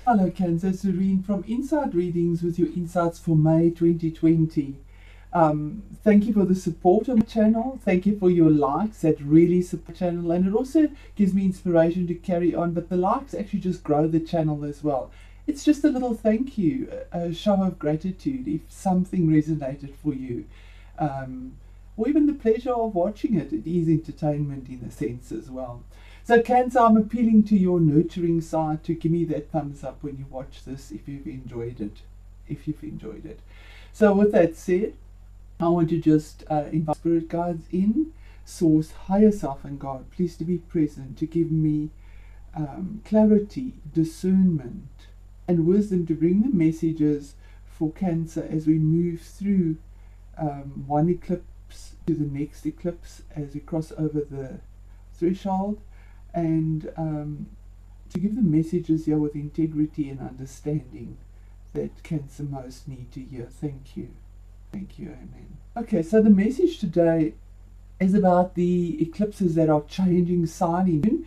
Hello Cancer, Serene from Inside Readings with your insights for May 2020. Thank you for the support of my channel. Thank you for your likes. That really support the channel, and it also gives me inspiration to carry on. But the likes actually just grow the channel as well. It's just a little thank you, a show of gratitude if something resonated for you. Or even the pleasure of watching it. It is entertainment in a sense as well. So Cancer, I'm appealing to your nurturing side to give me that thumbs up when you watch this if you've enjoyed it. So with that said, I want to just invite spirit guides in, source, higher self and God, please to be present to give me clarity, discernment and wisdom to bring the messages for Cancer as we move through one eclipse to the next eclipse, as we cross over the threshold, and to give the messages here with integrity and understanding that Cancer most need to hear. Thank you. Thank you. Amen. Okay, so the message today is about the eclipses that are changing sign.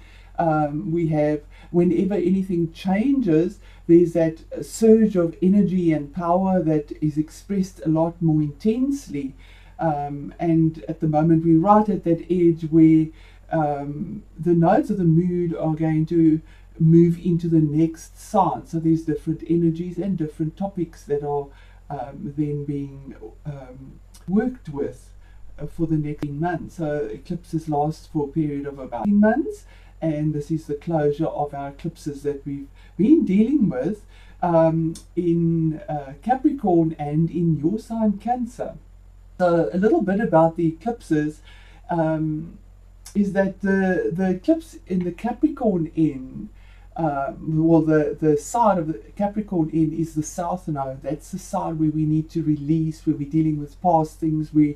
We have, whenever anything changes, there's that surge of energy and power that is expressed a lot more intensely. And at the moment we're right at that edge where the nodes of the mood are going to move into the next sign. So there's different energies and different topics that are then being worked with for the next months. So eclipses last for a period of about 10 months, and this is the closure of our eclipses that we've been dealing with in Capricorn and in your sign Cancer. So a little bit about the eclipses is that the eclipse in the Capricorn end, the side of the Capricorn end is the south node. That's the side where we need to release, where we're dealing with past things, where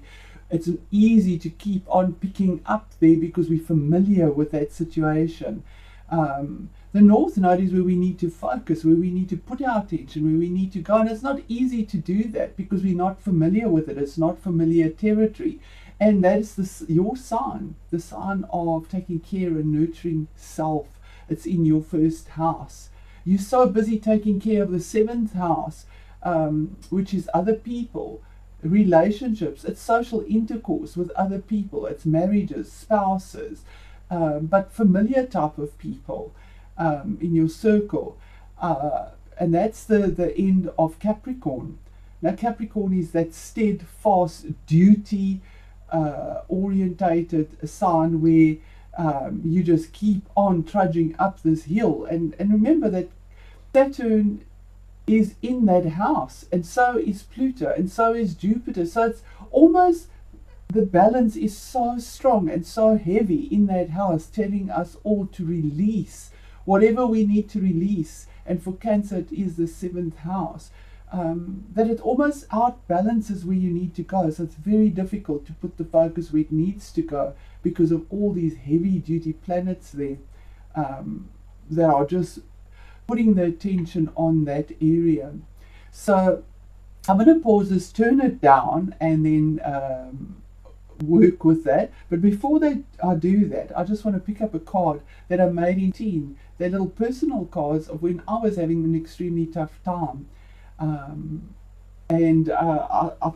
it's easy to keep on picking up there because we're familiar with that situation. The north node is where we need to focus, where we need to put our attention, where we need to go, and it's not easy to do that because we're not familiar with it. It's not familiar territory. And that's your sign, the sign of taking care and nurturing self. It's in your first house. You're so busy taking care of the seventh house, which is other people, relationships, it's social intercourse with other people, it's marriages, spouses, but familiar type of people in your circle. And that's the end of Capricorn. Now Capricorn is that steadfast, duty orientated sign where you just keep on trudging up this hill, and remember that Saturn is in that house, and so is Pluto, and so is Jupiter. So it's almost, the balance is so strong and so heavy in that house, telling us all to release whatever we need to release. And for Cancer it is the seventh house. That it almost outbalances where you need to go. So it's very difficult to put the focus where it needs to go because of all these heavy duty planets there that are just putting the attention on that area. So I'm going to pause this, turn it down, and then work with that. But before I do that, I just want to pick up a card that I made in teen. They're little personal cards of when I was having an extremely tough time. I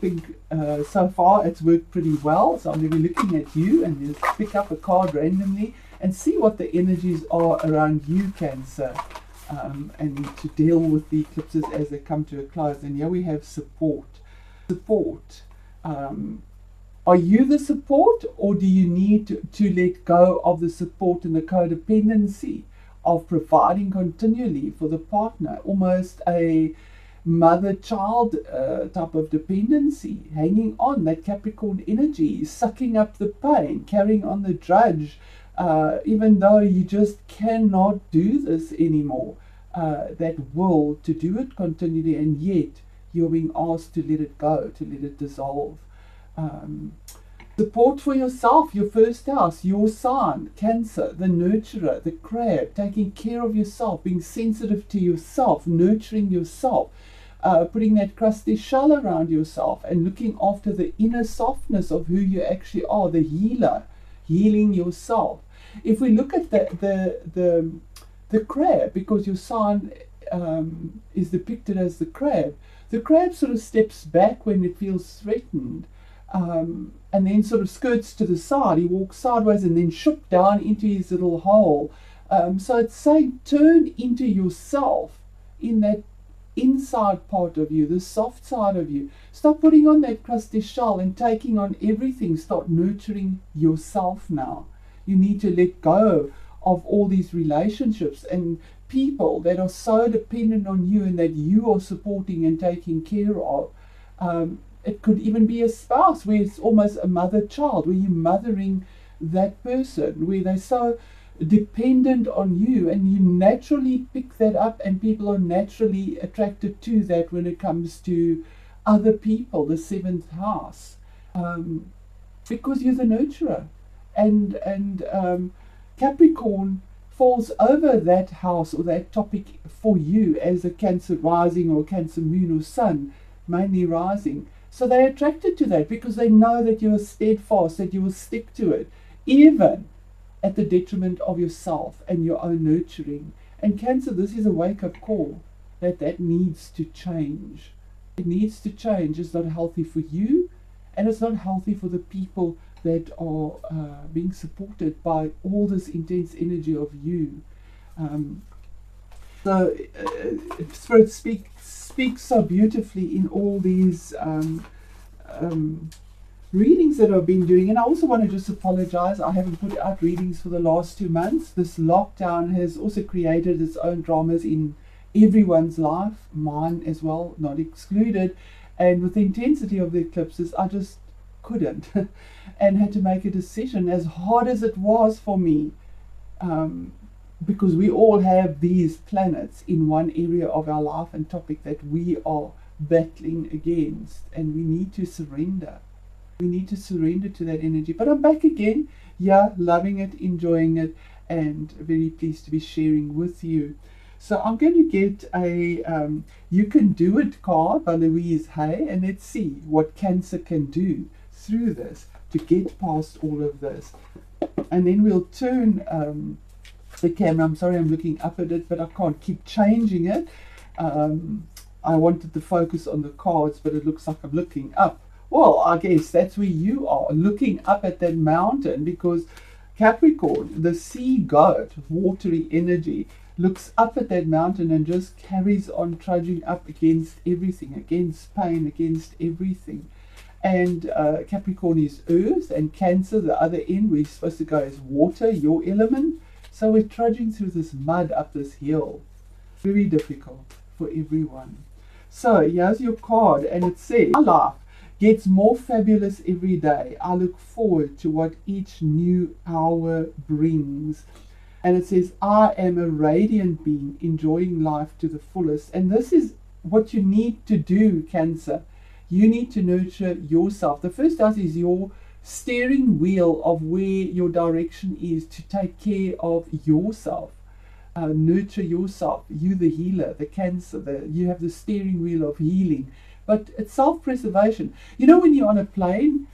think so far it's worked pretty well. So I'm going to be looking at you and just pick up a card randomly and see what the energies are around you, Cancer, and to deal with the eclipses as they come to a close. And here we have support. Are you the support, or do you need to let go of the support and the codependency of providing continually for the partner? Almost a mother-child type of dependency, hanging on. That Capricorn energy, sucking up the pain, carrying on the drudge, even though you just cannot do this anymore. That will to do it continually, and yet you're being asked to let it go, to let it dissolve. Support for yourself, your first house, your sign, Cancer, the nurturer, the crab, taking care of yourself, being sensitive to yourself, nurturing yourself, putting that crusty shell around yourself and looking after the inner softness of who you actually are, the healer, healing yourself. If we look at the crab, because your sign is depicted as the crab. The crab sort of steps back when it feels threatened, and then sort of skirts to the side. He walks sideways and then shook down into his little hole. So it's saying turn into yourself in that inside part of you, the soft side of you. Stop putting on that crusty shell and taking on everything. Start nurturing yourself now. You need to let go of all these relationships and people that are so dependent on you and that you are supporting and taking care of. It could even be a spouse where it's almost a mother-child, where you're mothering that person, where they're so dependent on you, and you naturally pick that up, and people are naturally attracted to that when it comes to other people, the seventh house, because you're the nurturer. And Capricorn falls over that house or that topic for you as a Cancer rising or Cancer moon or sun, mainly rising. So they're attracted to that because they know that you are steadfast, that you will stick to it, even at the detriment of yourself and your own nurturing. And Cancer, this is a wake-up call that needs to change. It needs to change. It's not healthy for you, and it's not healthy for the people that are being supported by all this intense energy of you. So Spirit speaks so beautifully in all these readings that I've been doing. And I also want to just apologize. I haven't put out readings for the last 2 months. This lockdown has also created its own dramas in everyone's life, mine as well, not excluded. And with the intensity of the eclipses, I just couldn't and had to make a decision, as hard as it was for me, because we all have these planets in one area of our life and topic that we are battling against, and we need to surrender. We need to surrender to that energy. But I'm back again, loving it, enjoying it, and very pleased to be sharing with you. So I'm going to get a You Can Do It card by Louise Hay, and let's see what Cancer can do through this to get past all of this. And then we'll turn the camera. I'm sorry I'm looking up at it, but I can't keep changing it. I wanted to focus on the cards, but it looks like I'm looking up. Well, I guess that's where you are, looking up at that mountain, because Capricorn, the sea goat, watery energy, looks up at that mountain and just carries on trudging up against everything, against pain, against everything. And Capricorn is earth, and Cancer, the other end, we're supposed to go as water, your element. So we're trudging through this mud up this hill. Very difficult for everyone. So here's your card, and it says, my life gets more fabulous every day. I look forward to what each new hour brings. And it says, I am a radiant being enjoying life to the fullest. And this is what you need to do, Cancer. You need to nurture yourself. The first house is your steering wheel of where your direction is, to take care of yourself. Nurture yourself. You, the healer, the Cancer, you have the steering wheel of healing. But it's self-preservation. You know, when you're on a plane,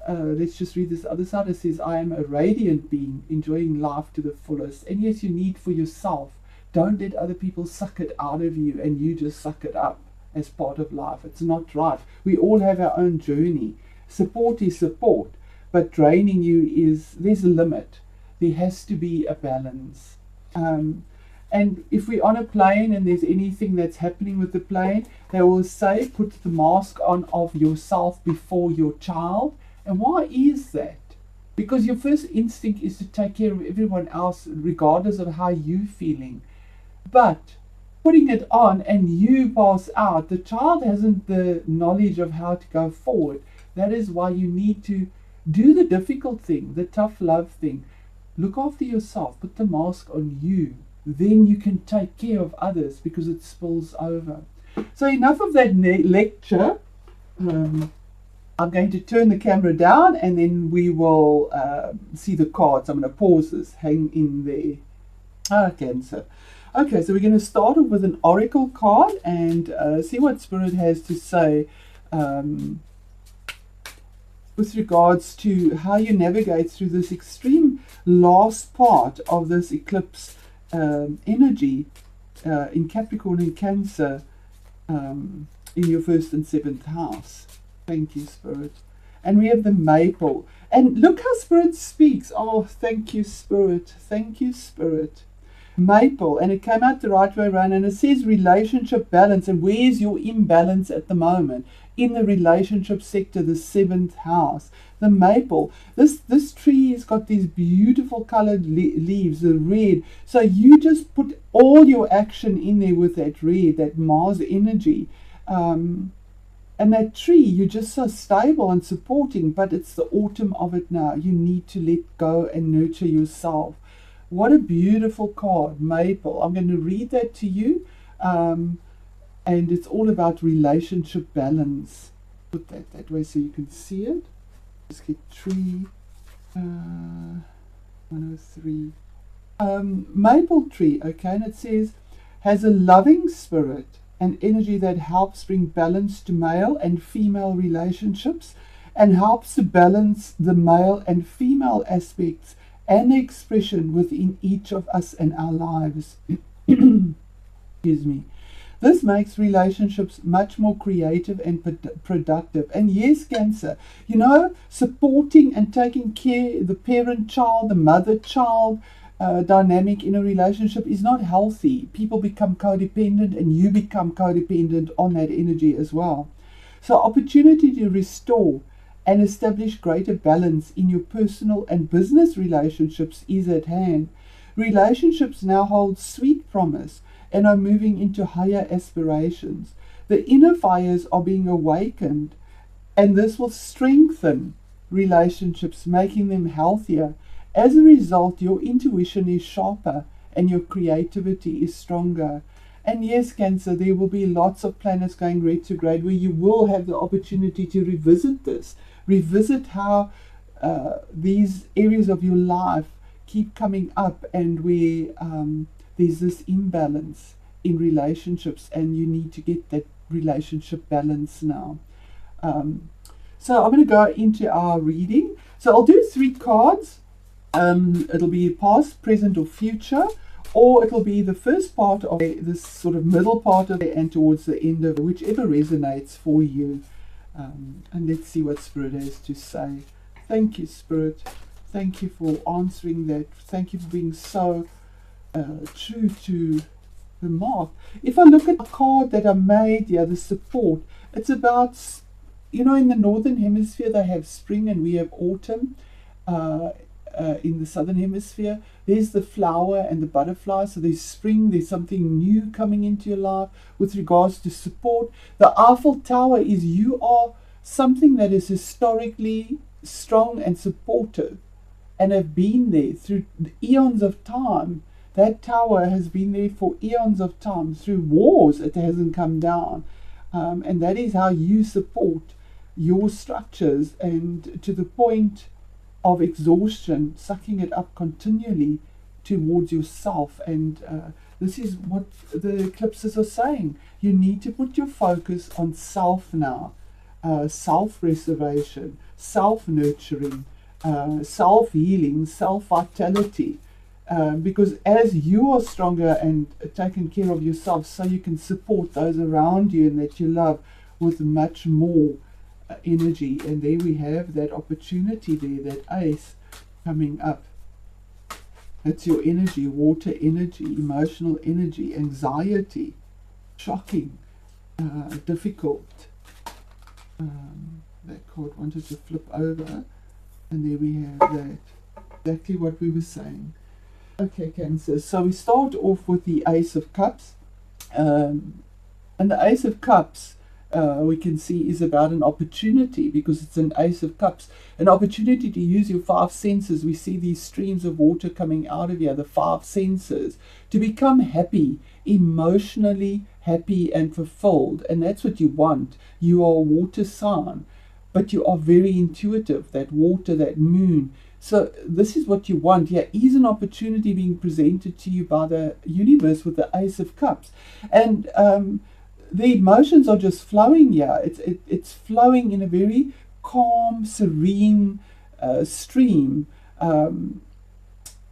let's just read this other side. It says, I am a radiant being enjoying life to the fullest. And yes, you need for yourself. Don't let other people suck it out of you and you just suck it up as part of life. It's not right. We all have our own journey. Support is support, but draining you there's a limit. There has to be a balance. And if we're on a plane and there's anything that's happening with the plane, they will say, put the mask on of yourself before your child. And why is that? Because your first instinct is to take care of everyone else, regardless of how you're feeling. But putting it on and you pass out, the child hasn't the knowledge of how to go forward. That is why you need to do the difficult thing, the tough love thing. Look after yourself, put the mask on you. Then you can take care of others, because it spills over. So enough of that lecture. I'm going to turn the camera down, and then we will see the cards. I'm going to pause this. Hang in there. Cancer. Okay, so we're going to start off with an oracle card and see what Spirit has to say with regards to how you navigate through this extreme last part of this eclipse energy. in Capricorn and Cancer, in your 1st and 7th house. Thank you, Spirit. And we have the maple. And look how Spirit speaks. Oh, thank you, Spirit. Thank you, Spirit. Maple. And it came out the right way around. And it says relationship balance. And where's your imbalance at the moment? In the relationship sector, the 7th house. The maple. This tree has got these beautiful colored leaves, the red. So you just put all your action in there with that red, that Mars energy. And that tree, you're just so stable and supporting, but it's the autumn of it now. You need to let go and nurture yourself. What a beautiful card, maple. I'm going to read that to you. And it's all about relationship balance. Put that way so you can see it. Just get tree 103. Maple tree, okay, and it says, has a loving spirit, an energy that helps bring balance to male and female relationships and helps to balance the male and female aspects and the expression within each of us and our lives. Excuse me. This makes relationships much more creative and productive. And yes, Cancer, you know, supporting and taking care, the parent-child, the mother-child, dynamic in a relationship is not healthy. People become codependent and you become codependent on that energy as well. So opportunity to restore and establish greater balance in your personal and business relationships is at hand. Relationships now hold sweet promise and are moving into higher aspirations. The inner fires are being awakened, and this will strengthen relationships, making them healthier. As a result, your intuition is sharper and your creativity is stronger. And yes, Cancer, there will be lots of planets going retrograde where you will have the opportunity to revisit this. Revisit how these areas of your life keep coming up and where there's this imbalance in relationships and you need to get that relationship balance now. So I'm going to go into our reading. So I'll do 3 cards. It'll be past, present or future, or it'll be the first part of this sort of middle part of it and towards the end of it, whichever resonates for you. And let's see what Spirit has to say. Thank you, Spirit. Thank you for answering that. Thank you for being so true to the mark. If I look at the card that I made, the support, it's about, you know, in the northern hemisphere they have spring and we have autumn. In the southern hemisphere there's the flower and the butterfly. So there's spring, there's something new coming into your life with regards to support. The Eiffel Tower is you are something that is historically strong and supportive and have been there through the eons of time. That tower has been there for eons of time. Through wars it hasn't come down, and that is how you support your structures, and to the point of exhaustion, sucking it up continually towards yourself. And this is what the eclipses are saying. You need to put your focus on self now. Self-reservation, self-nurturing, self-healing, self-vitality. Because as you are stronger and taking care of yourself, so you can support those around you and that you love with much more energy. And there we have that opportunity there, that ace coming up. That's your energy, water energy, emotional energy, anxiety, shocking, difficult. That card wanted to flip over, and there we have that. Exactly what we were saying. Okay, Cancer. So we start off with the Ace of Cups. And the Ace of Cups, we can see, is about an opportunity, because it's an Ace of Cups. An opportunity to use your 5 senses. We see these streams of water coming out of here, the 5 senses, to become happy, emotionally happy and fulfilled. And that's what you want. You are a water sign, but you are very intuitive, that water, that moon. So this is what you want. Here is an opportunity being presented to you by the universe with the Ace of Cups. And the emotions are just flowing here. It's flowing in a very calm, serene stream,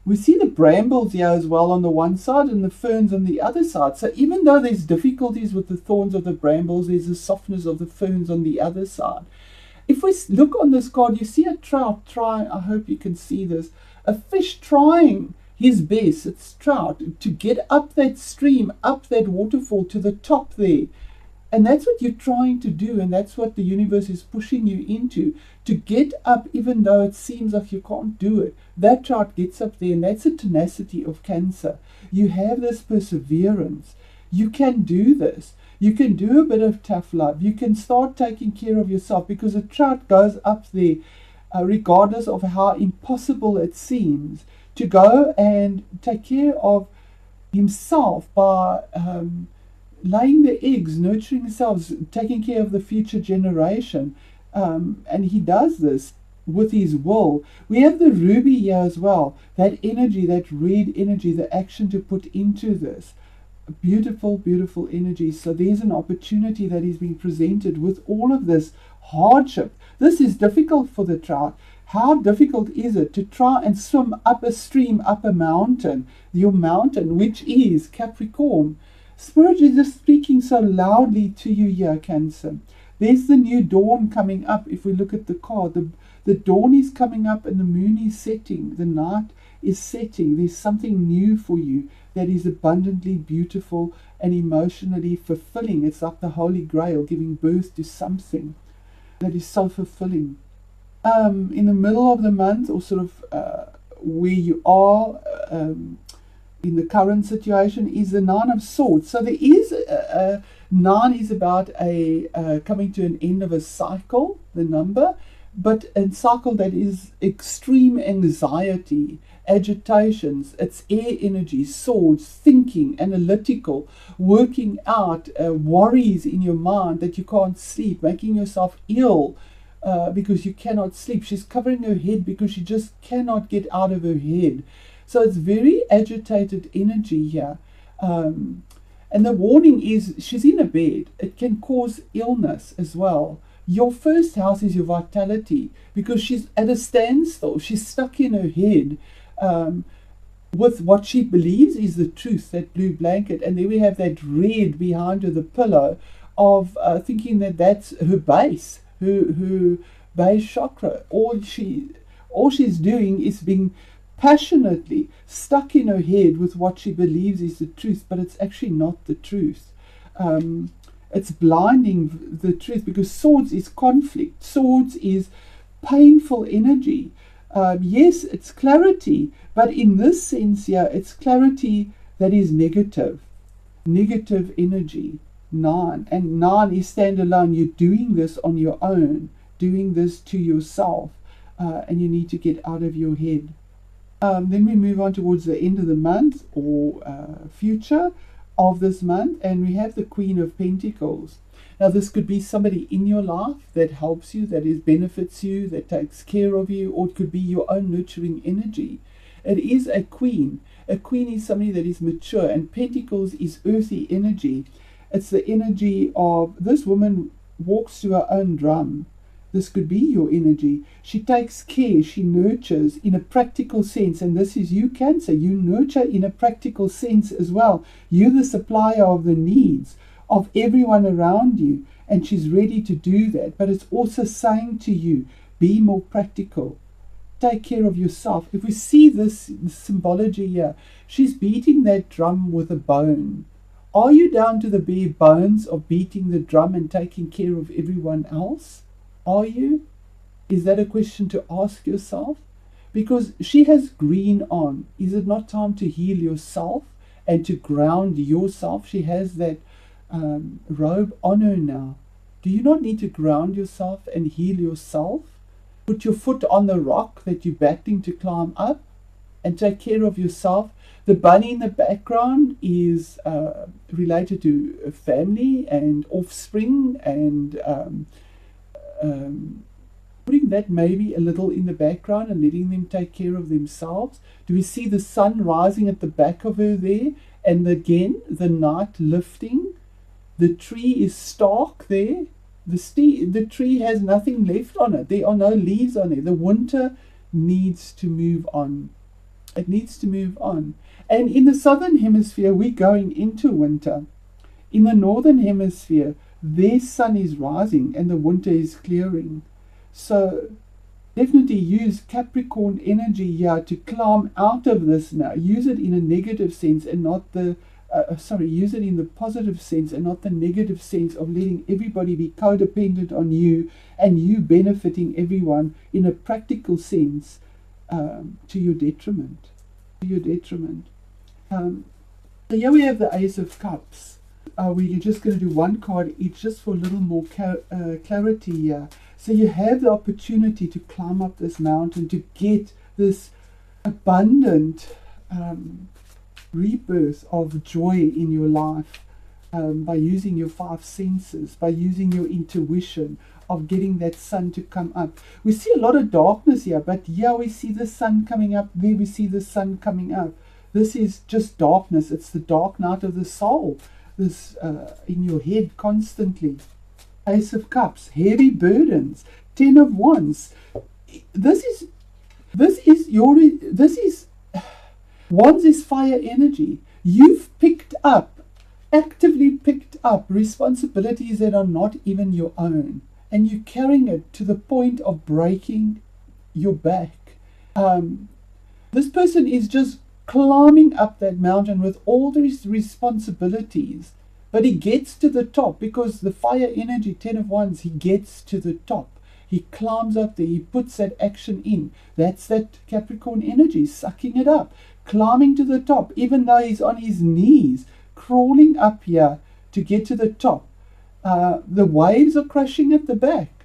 We see the brambles here as well on the one side and the ferns on the other side. So even though there's difficulties with the thorns of the brambles, there's the softness of the ferns on the other side. If we look on this card, you see a trout trying, I hope you can see this, a fish trying his best, it's trout, to get up that stream, up that waterfall to the top there. And that's what you're trying to do, and that's what the universe is pushing you into, to get up even though it seems like you can't do it. That trout gets up there, and that's the tenacity of Cancer. You have this perseverance. You can do this. You can do a bit of tough love. You can start taking care of yourself, because a trout goes up there, regardless of how impossible it seems, to go and take care of himself by laying the eggs, nurturing themselves, taking care of the future generation. And he does this with his will. We have the ruby here as well, that energy, that red energy, the action to put into this. Beautiful, beautiful energy. So there's an opportunity that is being presented with all of this hardship. This is difficult for the trout. How difficult is it to try and swim up a stream, up a mountain, your mountain, which is Capricorn? Spirit is just speaking so loudly to you here, Cancer. There's the new dawn coming up. If we look at the card, the dawn is coming up and the moon is setting. The night is setting. There's something new for you that is abundantly beautiful and emotionally fulfilling. It's like the Holy Grail, giving birth to something that is so fulfilling. In the middle of the month, or sort of where you are, in the current situation, is the Nine of Swords. So there is nine is about a coming to an end of a cycle, the number, but a cycle that is extreme anxiety, agitations. It's air energy, swords, thinking, analytical, working out, worries in your mind that you can't sleep, making yourself ill because you cannot sleep. She's covering her head because she just cannot get out of her head. So it's very agitated energy here. And the warning is she's in a bed. It can cause illness as well. Your first house is your vitality, because she's at a standstill. She's stuck in her head with what she believes is the truth, that blue blanket. And then we have that red behind her, the pillow, of thinking that that's her base, her base chakra. All she's doing is being passionately stuck in her head with what she believes is the truth, but it's actually not the truth. It's blinding the truth, because swords is conflict. Swords is painful energy. Yes, it's clarity, but in this sense here, it's clarity that is negative energy. Nine, and nine is stand alone. You're doing this on your own, doing this to yourself, and you need to get out of your head. Then we move on towards the end of the month, or future of this month, and we have the Queen of Pentacles. Now this could be somebody in your life that helps you, that benefits you, that takes care of you, or it could be your own nurturing energy. It is a queen. A queen is somebody that is mature, and Pentacles is earthy energy. It's the energy of this woman walks to her own drum. This could be your energy. She takes care, she nurtures in a practical sense, and this is you, Cancer. You nurture in a practical sense as well. You're the supplier of the needs of everyone around you, and she's ready to do that. But it's also saying to you, be more practical. Take care of yourself. If we see this symbology here, she's beating that drum with a bone. Are you down to the bare bones of beating the drum and taking care of everyone else? Are you? Is that a question to ask yourself? Because she has green on. Is it not time to heal yourself and to ground yourself? She has that robe on her now. Do you not need to ground yourself and heal yourself? Put your foot on the rock that you're battling to climb up and take care of yourself. The bunny in the background is related to family and offspring, and putting that maybe a little in the background and letting them take care of themselves. Do we see the sun rising at the back of her there? And again, the night lifting. The tree is stark there. The tree has nothing left on it. There are no leaves on it. The winter needs to move on. It needs to move on. And in the southern hemisphere, we're going into winter. In the northern hemisphere, their sun is rising and the winter is clearing. So definitely use Capricorn energy here to climb out of this now. Use it in a negative sense and not the use it in the positive sense and not the negative sense of letting everybody be codependent on you and you benefiting everyone in a practical sense, to your detriment. So here we have the Ace of Cups. We're just going to do one card each just for a little more clarity here. So you have the opportunity to climb up this mountain, to get this abundant rebirth of joy in your life, by using your five senses, by using your intuition, of getting that sun to come up. We see a lot of darkness here, but here we see the sun coming up, there we see the sun coming up. This is just darkness. It's the dark night of the soul, this in your head constantly. Ace of Cups, heavy burdens. 10 of Wands. This is Wands is fire energy. You've actively picked up responsibilities that are not even your own, and you're carrying it to the point of breaking your back. This person is just climbing up that mountain with all these responsibilities, but he gets to the top because the fire energy, 10 of Wands, he gets to the top. He climbs up there, he puts that action in. That's that Capricorn energy, sucking it up, climbing to the top, even though he's on his knees, crawling up here to get to the top. The waves are crashing at the back.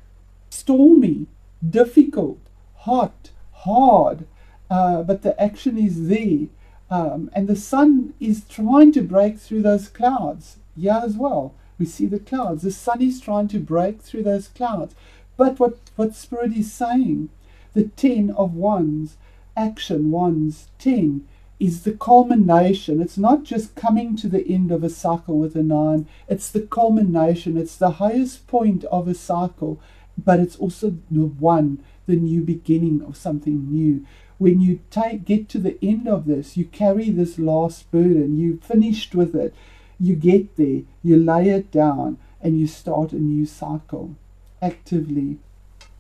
Stormy, difficult, hot, hard, but the action is there. And the sun is trying to break through those clouds. Yeah, as well. We see the clouds. The sun is trying to break through those clouds. But what Spirit is saying, the 10 of Wands, action, Wands, 10, is the culmination. It's not just coming to the end of a cycle with a 9. It's the culmination. It's the highest point of a cycle, but it's also the new beginning of something new. When you get to the end of this, you carry this last burden. You finished with it. You get there, you lay it down, and you start a new cycle actively.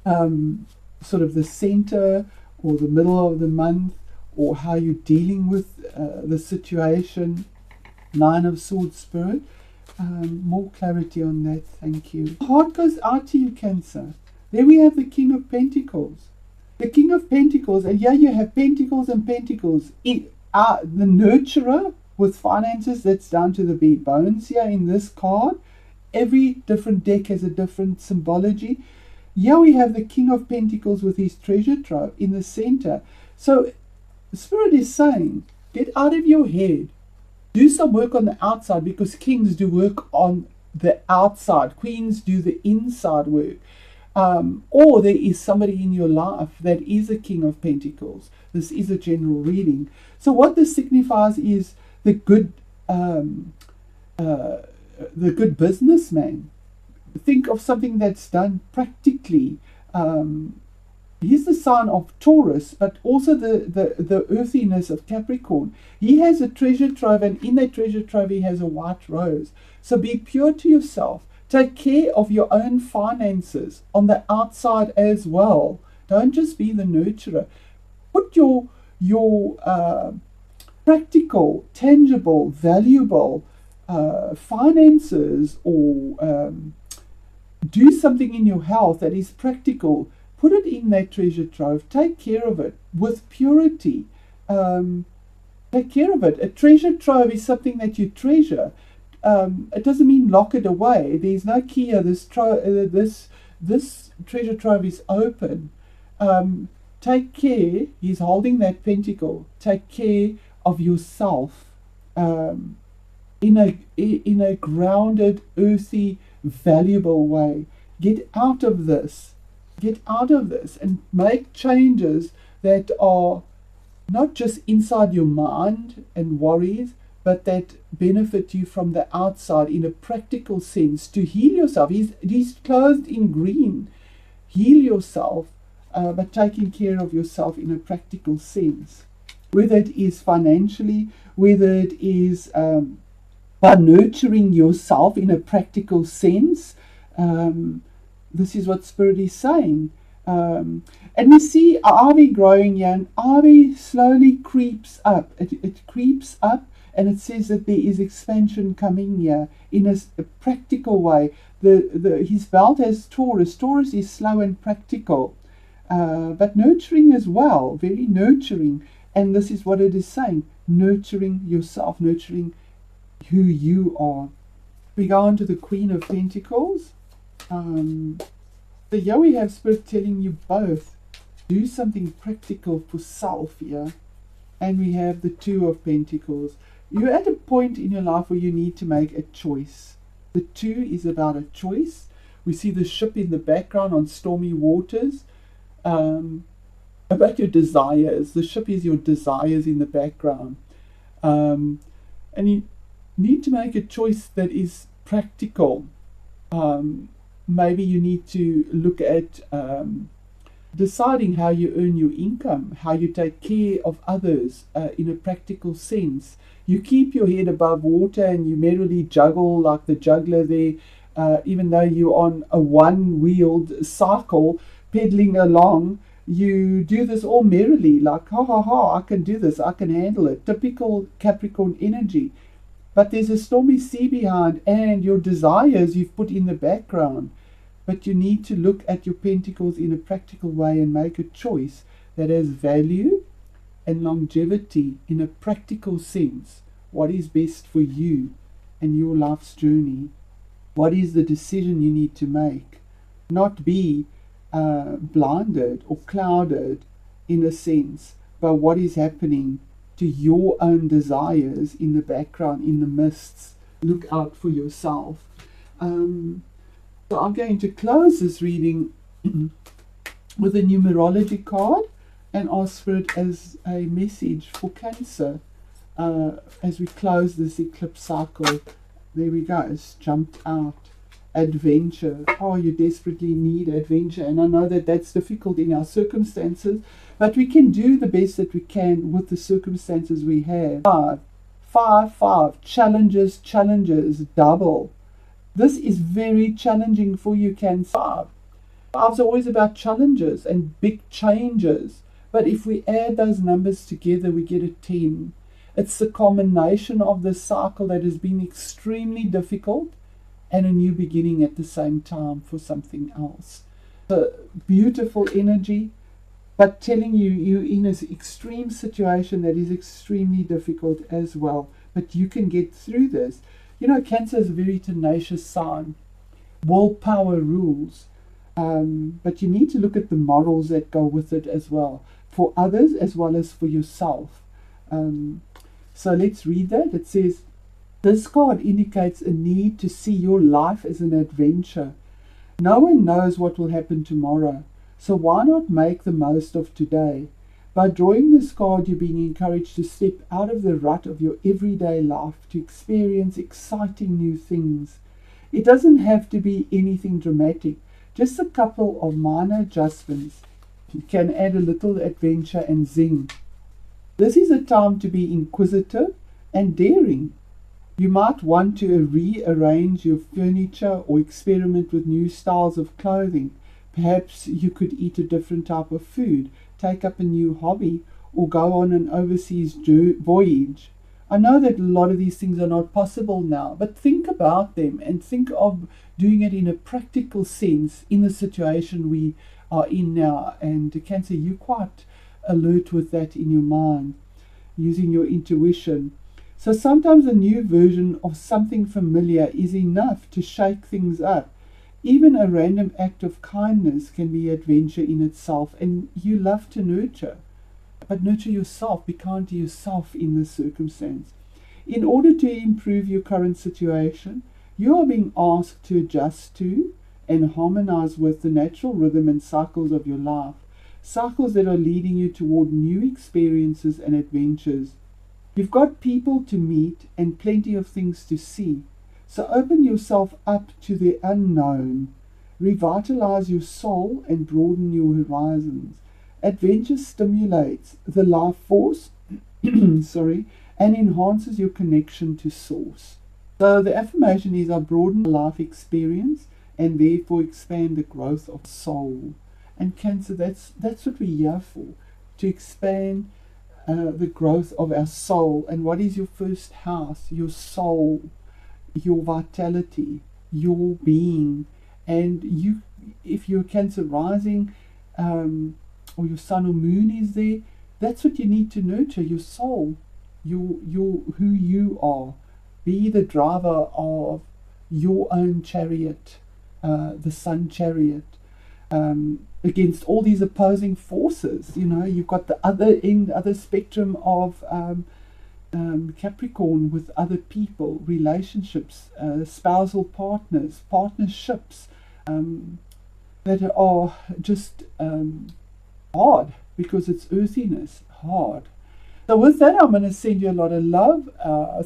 Sort of the center or the middle of the month, or how you're dealing with the situation. 9 of Swords, Spirit. More clarity on that, thank you. Heart goes out to you, Cancer. There we have the King of Pentacles. The King of Pentacles, and here you have Pentacles and Pentacles. The nurturer with finances, that's down to the bare bones here in this card. Every different deck has a different symbology. Here we have the King of Pentacles with his treasure trove in the center. So Spirit is saying, get out of your head. Do some work on the outside, because kings do work on the outside. Queens do the inside work. Or there is somebody in your life that is a King of Pentacles. This is a general reading. So what this signifies is the good businessman. Think of something that's done practically. He's the sign of Taurus, but also the earthiness of Capricorn. He has a treasure trove, and in that treasure trove he has a white rose. So be pure to yourself. Take care of your own finances on the outside as well. Don't just be the nurturer. Put your practical, tangible, valuable finances, or do something in your health that is practical. Put it in that treasure trove. Take care of it with purity. Take care of it. A treasure trove is something that you treasure. It doesn't mean lock it away. There's no key here. This treasure trove is open. Take care. He's holding that pentacle. Take care of yourself in a grounded, earthy, valuable way. Get out of this. Get out of this and make changes that are not just inside your mind and worries, but that benefit you from the outside in a practical sense to heal yourself. He's clothed in green. Heal yourself, but taking care of yourself in a practical sense. whether it is financially, whether it is by nurturing yourself in a practical sense. This is what Spirit is saying. And we see ivy growing here, and ivy slowly creeps up. It creeps up, and it says that there is expansion coming here in a practical way. His belt has Taurus. Taurus is slow and practical, but nurturing as well, very nurturing. And this is what it is saying, nurturing yourself, nurturing who you are. We go on to the Queen of Pentacles. So here we have Spirit telling you both, do something practical for self here. And we have the Two of Pentacles. You're at a point in your life where you need to make a choice. The Two is about a choice. We see the ship in the background on stormy waters. About your desires. The ship is your desires in the background. And you need to make a choice that is practical. Maybe you need to look at deciding how you earn your income, how you take care of others in a practical sense. You keep your head above water and you merrily juggle like the juggler there, even though you're on a one-wheeled cycle pedaling along. You do this all merrily, like, ha ha ha, I can do this, I can handle it. Typical Capricorn energy. But there's a stormy sea behind, and your desires you've put in the background. But you need to look at your pentacles in a practical way and make a choice that has value and longevity in a practical sense. What is best for you and your life's journey? What is the decision you need to make? Not be blinded or clouded in a sense by what is happening to your own desires in the background, in the mists. Look out for yourself. So I'm going to close this reading with a numerology card and ask Spirit as a message for Cancer as we close this eclipse cycle. There we go, it's jumped out. Adventure. Oh, you desperately need adventure, and I know that that's difficult in our circumstances, but we can do the best that we can with the circumstances we have. Five. Challenges, double. This is very challenging for you, Cancer. Five's always about challenges and big changes, but if we add those numbers together, we get a 10. It's the culmination of this cycle that has been extremely difficult and a new beginning at the same time for something else. So beautiful energy, but telling you, you're in an extreme situation that is extremely difficult as well. But you can get through this. You know, Cancer is a very tenacious sign. Willpower rules. But you need to look at the morals that go with it as well, for others as well as for yourself. So let's read that. It says, this card indicates a need to see your life as an adventure. No one knows what will happen tomorrow, so why not make the most of today? By drawing this card, you're being encouraged to step out of the rut of your everyday life to experience exciting new things. It doesn't have to be anything dramatic, just a couple of minor adjustments can add a little adventure and zing. This is a time to be inquisitive and daring. You might want to rearrange your furniture or experiment with new styles of clothing. Perhaps you could eat a different type of food, take up a new hobby, or go on an overseas voyage. I know that a lot of these things are not possible now, but think about them and think of doing it in a practical sense in the situation we are in now. And Cancer, you're quite alert with that in your mind, using your intuition. So sometimes a new version of something familiar is enough to shake things up. Even a random act of kindness can be adventure in itself, and you love to nurture. But nurture yourself, be kind to yourself in this circumstance. In order to improve your current situation, you are being asked to adjust to and harmonize with the natural rhythm and cycles of your life, cycles that are leading you toward new experiences and adventures. You've got people to meet and plenty of things to see, so open yourself up to the unknown. Revitalize your soul and broaden your horizons. Adventure stimulates the life force sorry, and enhances your connection to Source. So the affirmation is, I broaden life experience and therefore expand the growth of soul. And Cancer, that's what we're here for, to expand the growth of our soul. And what is your first house? Your soul, your vitality, your being. And you, if you're Cancer rising, or your sun or moon is there, that's what you need to nurture, your soul, your who you are. Be the driver of your own chariot, the sun chariot, against all these opposing forces. You know, you've got the other end, other spectrum of Capricorn, with other people, relationships, spousal partners, partnerships, that are just hard, because it's earthiness, hard. So with that, I'm going to send you a lot of love.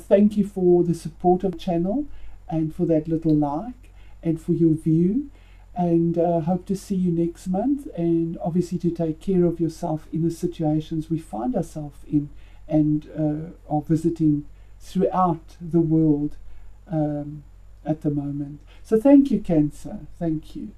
Thank you for the support of the channel, and for that little like, and for your view. And hope to see you next month. And obviously to take care of yourself in the situations we find ourselves in, and are visiting throughout the world at the moment. So thank you, Cancer. Thank you.